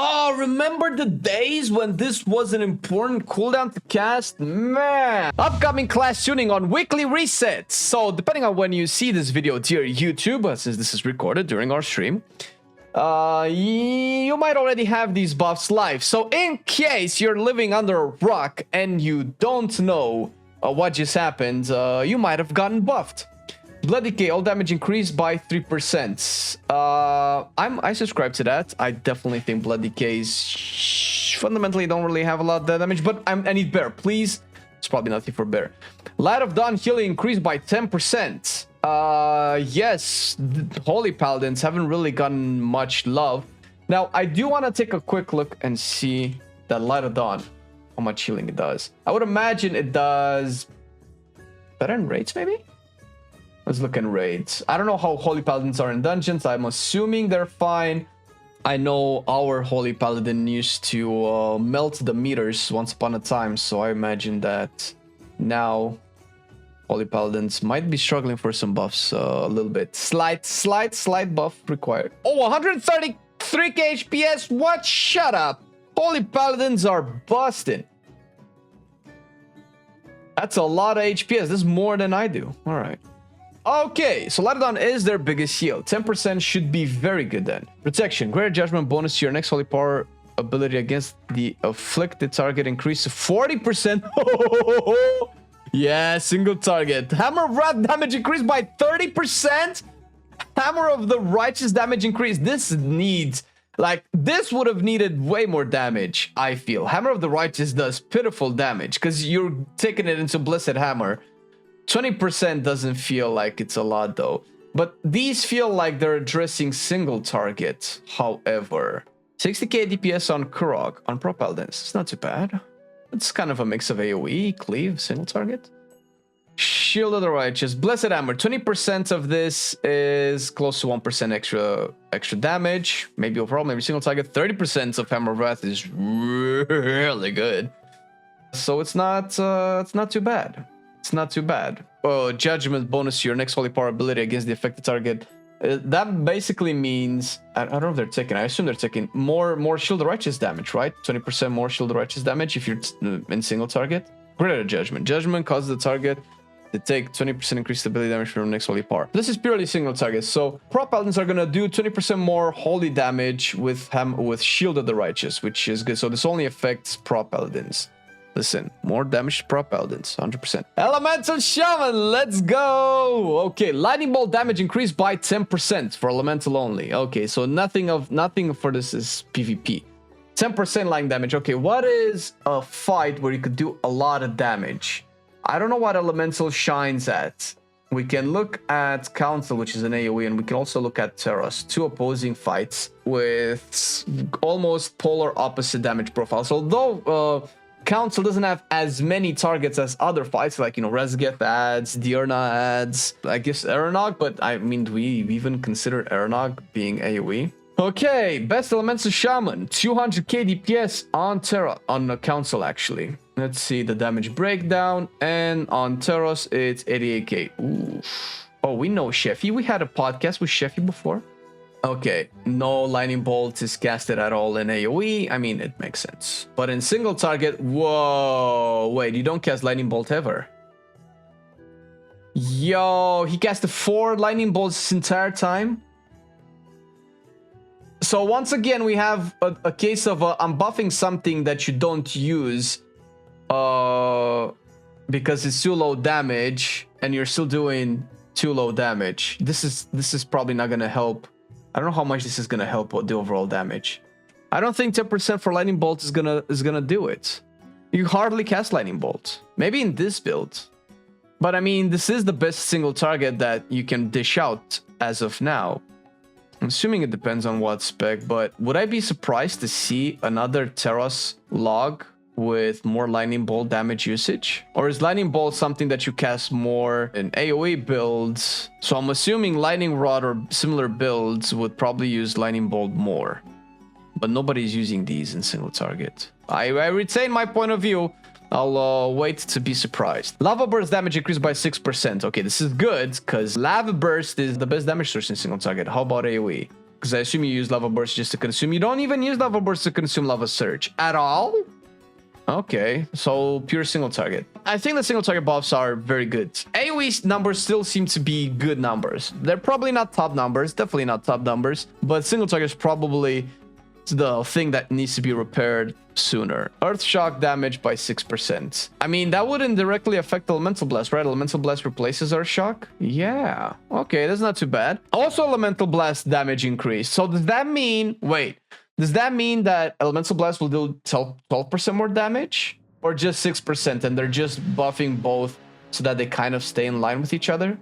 Oh, remember the days when this was an important cooldown to cast? Man! Upcoming class tuning on weekly resets. So, depending on when you see this video, dear YouTube, since this is recorded during our stream, you might already have these buffs live. So, in case you're living under a rock and you don't know what just happened, you might have gotten buffed. Blood Decay, all damage increased by 3%. I subscribe to that. I definitely think Blood Decays fundamentally don't really have a lot of damage, but I need Bear, please. It's probably nothing for Bear. Light of Dawn healing increased by 10%. Yes, Holy Paladins haven't really gotten much love. Now, I do want to take a quick look and see that Light of Dawn, how much healing it does. I would imagine it does better in raids, maybe? Let's look in raids. I don't know how Holy Paladins are in dungeons. I'm assuming they're fine. I know our Holy Paladin used to melt the meters once upon a time, so I imagine that now Holy Paladins might be struggling for some buffs a little bit. Slight buff required. Oh, 133k HPS? What? Shut up. Holy Paladins are busting. That's a lot of HPS. This is more than I do. All right. Okay, so Light of Dawn is their biggest heal. 10% should be very good then. Protection. Greater Judgment bonus to your next Holy Power ability against the afflicted target increased to 40%. Yeah, single target. Hammer of Wrath damage increased by 30%. Hammer of the Righteous damage increased. This needs... Like, this would have needed way more damage, I feel. Hammer of the Righteous does pitiful damage because you're taking it into Blessed Hammer. 20% doesn't feel like it's a lot though. But these feel like they're addressing single target. However, 60k DPS on Kurog, on Pro Paladins. It's not too bad. It's kind of a mix of AoE, cleave, single target. Shield of the Righteous, Blessed Hammer. 20% of this is close to 1% extra damage. Maybe overall, maybe single target. 30% of Hammer of Wrath is really good. So it's not too bad. It's not too bad. Oh, Judgment bonus to your next Holy Power ability against the affected target. That basically means... I don't know if they're taking... I assume they're taking more Shield of Righteous damage, right? 20% more Shield of Righteous damage if you're in single target. Greater Judgment. Judgment causes the target to take 20% increased ability damage from your next Holy Power. This is purely single target. So Pro Paladins are going to do 20% more Holy damage with Shield of the Righteous, which is good. So this only affects Pro Paladins. Listen, more damage to Pro Paladins, 100%. Elemental Shaman, let's go! Okay, Lightning Bolt damage increased by 10% for Elemental only. Okay, so nothing for this is PvP. 10% lightning damage. Okay, what is a fight where you could do a lot of damage? I don't know what Elemental shines at. We can look at Council, which is an AoE, and we can also look at Terros. Two opposing fights with almost polar opposite damage profiles. Although... Council doesn't have as many targets as other fights, like, you know, Resgeth adds, Diurna adds, I guess Aeronog, but I mean, do we even consider Aeronog being AoE? Okay, best Elemental Shaman, 200k DPS on Terra, on the Council actually. Let's see the damage breakdown, and on Terros it's 88k. Ooh. Oh, we know Sheffy. We had a podcast with Sheffy before. Okay, no Lightning Bolt is casted at all in AoE. I mean, it makes sense. But in single target, whoa, wait, you don't cast Lightning Bolt ever. Yo, he casted 4 Lightning Bolts this entire time. So once again, we have a case of I'm buffing something that you don't use because it's too low damage, and you're still doing too low damage. This is probably not gonna help. I don't know how much this is gonna help the overall damage. I don't think 10% for Lightning Bolt is gonna do it. You hardly cast Lightning Bolt. Maybe in this build. But I mean, this is the best single target that you can dish out as of now. I'm assuming it depends on what spec, but would I be surprised to see another Terros log with more Lightning Bolt damage usage? Or is Lightning Bolt something that you cast more in AoE builds? So I'm assuming Lightning Rod or similar builds would probably use Lightning Bolt more. But nobody's using these in single target. I retain my point of view. I'll wait to be surprised. Lava Burst damage increased by 6%. Okay, this is good because Lava Burst is the best damage source in single target. How about AoE? Because I assume you use Lava Burst just to consume. You don't even use Lava Burst to consume Lava Surge at all? Okay, so pure single target. I think the single target buffs are very good. AoE numbers still seem to be good numbers. They're probably not top numbers, definitely not top numbers, but single target is probably the thing that needs to be repaired sooner. Earth Shock damage by 6%. I mean, that wouldn't directly affect Elemental Blast, right? Elemental Blast replaces Earth Shock? Yeah. Okay, that's not too bad. Also, Elemental Blast damage increase. So does that mean... Wait. Does that mean that Elemental Blast will do 12% more damage? Or just 6% and they're just buffing both so that they kind of stay in line with each other?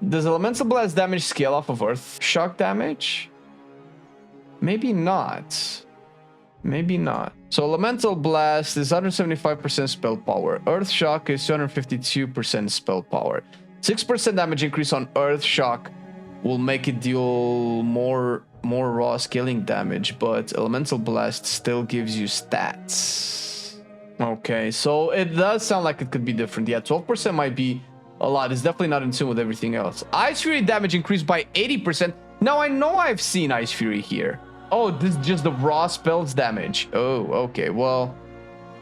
Does Elemental Blast damage scale off of Earth Shock damage? Maybe not. Maybe not. So Elemental Blast is 175% spell power. Earth Shock is 252% spell power. 6% damage increase on Earth Shock will make it deal more raw scaling damage, but Elemental Blast still gives you stats. Okay, so it does sound like it could be different. Yeah, 12% might be a lot. It's definitely not in tune with everything else. Ice Fury damage increased by 80%. Now I know I've seen Ice Fury here. Oh, this is just the raw spells damage. Oh, okay. Well,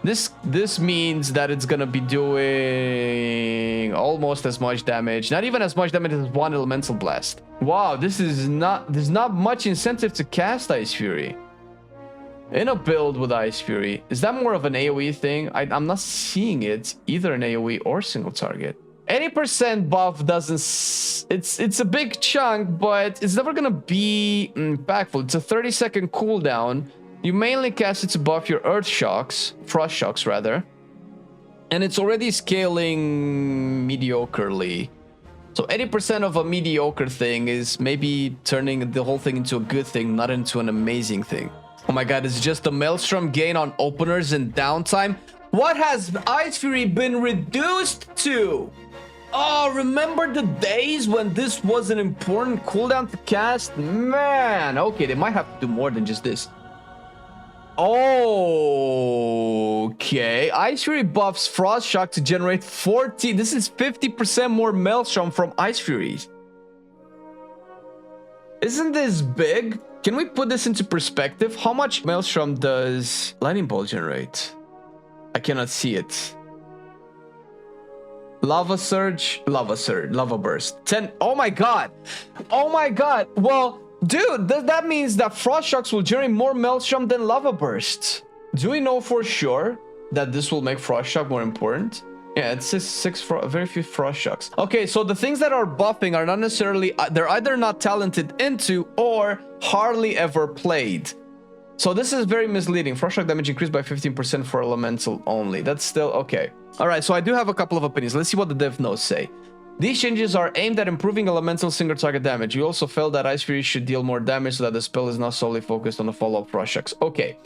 this means that it's gonna be doing almost as much damage. Not even as much damage as one Elemental Blast. Wow, there's not much incentive to cast Ice Fury in a build with Ice Fury. Is that more of an AoE thing? I'm not seeing it either in AoE or single target. Any percent buff doesn't... It's a big chunk, but it's never gonna be impactful. It's a 30-second cooldown. You mainly cast it to buff your Earth Shocks, Frost Shocks rather, and it's already scaling mediocrely. So 80% of a mediocre thing is maybe turning the whole thing into a good thing, not into an amazing thing. Oh my god, it's just a Maelstrom gain on openers and downtime. What has Ice Fury been reduced to? Oh, remember the days when this was an important cooldown to cast? Man, okay, they might have to do more than just this. Okay, Ice Fury buffs Frost Shock to generate 40. This is 50% more Maelstrom from Ice Furies. Isn't this big? Can we put this into perspective? How much Maelstrom does Lightning Bolt generate? I cannot see it. Lava Surge, Lava Burst. 10. Oh my god. Oh my god. Well, dude, that means that Frost Shocks will generate more Maelstrom than Lava Bursts. Do we know for sure that this will make Frost Shock more important? Yeah, it's very few Frost Shocks. Okay, so the things that are buffing are not necessarily... they're either not talented into or hardly ever played. So this is very misleading. Frost Shock damage increased by 15% for Elemental only. That's still... okay. Alright, so I do have a couple of opinions. Let's see what the dev notes say. These changes are aimed at improving Elemental single target damage. You also felt that Ice Fury should deal more damage so that the spell is not solely focused on the follow-up Frost Shocks. Okay.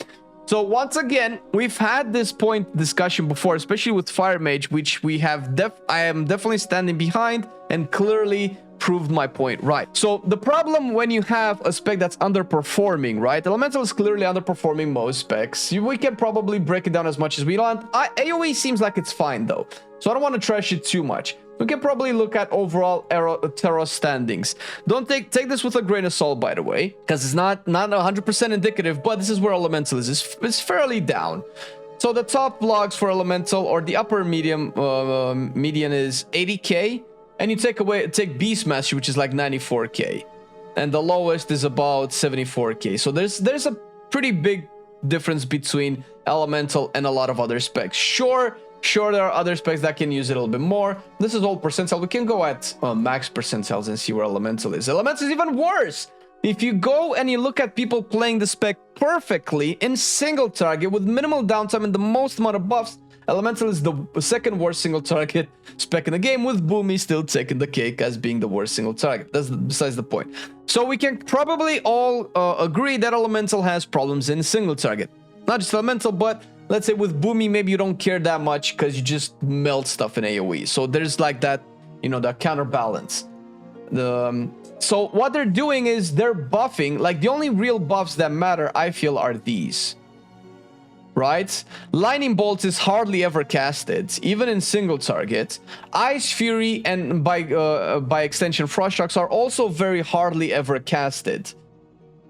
So once again, we've had this point discussion before, especially with Fire Mage, which we have I am definitely standing behind and clearly proved my point right. So the problem when you have a spec that's underperforming, right? Elemental is clearly underperforming most specs. We can probably break it down as much as we want. AoE seems like it's fine though, so I don't want to trash it too much. We can probably look at overall Terra standings. Don't take this with a grain of salt, by the way, because it's not 100% indicative, but this is where Elemental is. It's fairly down. So the top logs for Elemental, or the upper median is 80k, and you take Beastmaster, which is like 94k, and the lowest is about 74k. So there's a pretty big difference between Elemental and a lot of other specs. Sure, there are other specs that can use it a little bit more. This is all percentile. We can go at max percentiles and see where Elemental is. Elemental is even worse. If you go and you look at people playing the spec perfectly in single target with minimal downtime and the most amount of buffs, Elemental is the second worst single target spec in the game, with Boomy still taking the cake as being the worst single target. That's besides the point. So we can probably all agree that Elemental has problems in single target. Not just Elemental, but let's say with Boomy, maybe you don't care that much because you just melt stuff in AoE. So there's like that, you know, that counterbalance. So what they're doing is they're buffing. Like the only real buffs that matter, I feel, are these. right? Lightning Bolt is hardly ever casted, even in single target. Ice Fury and by extension Frost Shocks are also very hardly ever casted.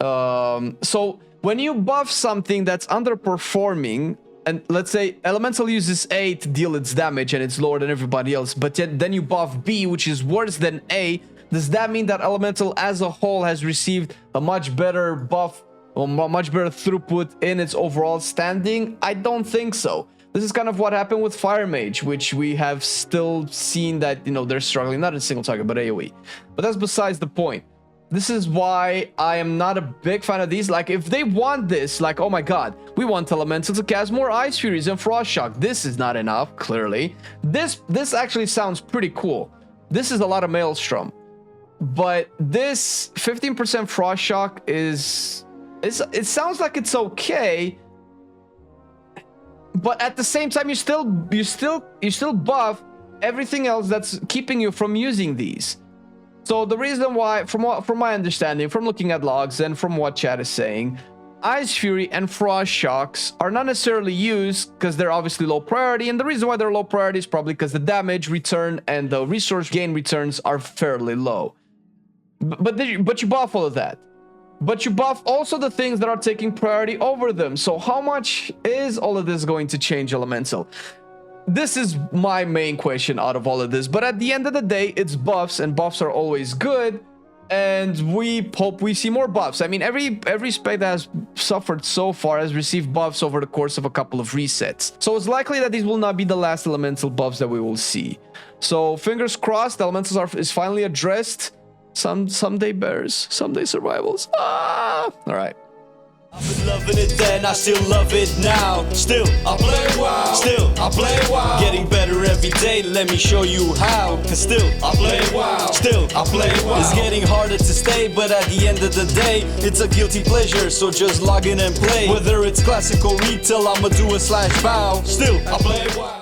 So when you buff something that's underperforming, and let's say Elemental uses A to deal its damage and it's lower than everybody else, but yet then you buff B, which is worse than A, does that mean that Elemental as a whole has received a much better buff or much better throughput in its overall standing? I don't think so. This is kind of what happened with Fire Mage, which we have still seen that, you know, they're struggling, not in single target, but AoE. But that's besides the point. This is why I am not a big fan of these. Like, if they want this, like, oh my god, we want Elemental to cast more Ice Furies and Frost Shock. This is not enough, clearly. This actually sounds pretty cool. This is a lot of Maelstrom. But this 15% Frost Shock is... it sounds like it's okay. But at the same time, you still buff everything else that's keeping you from using these. So the reason why, from my understanding, from looking at logs and from what chat is saying, Ice Fury and Frost Shocks are not necessarily used because they're obviously low priority, and the reason why they're low priority is probably because the damage return and the resource gain returns are fairly low. But you buff all of that. But you buff also the things that are taking priority over them. So how much is all of this going to change Elemental? This is my main question out of all of this. But at the end of the day, it's buffs, and buffs are always good. And we hope we see more buffs. I mean, every spec that has suffered so far has received buffs over the course of a couple of resets. So it's likely that these will not be the last Elemental buffs that we will see. So fingers crossed, Elementals is finally addressed. Someday bears, someday survivals. Ah! All right. I've been loving it then, I still love it now. Still, I play WoW. Still, I play WoW. Getting better every day, let me show you how. Cause still, I play WoW. Still, I play WoW. It's getting harder to stay, but at the end of the day, it's a guilty pleasure, so just log in and play. Whether it's classic or retail, I'ma do a /bow. Still, I play WoW.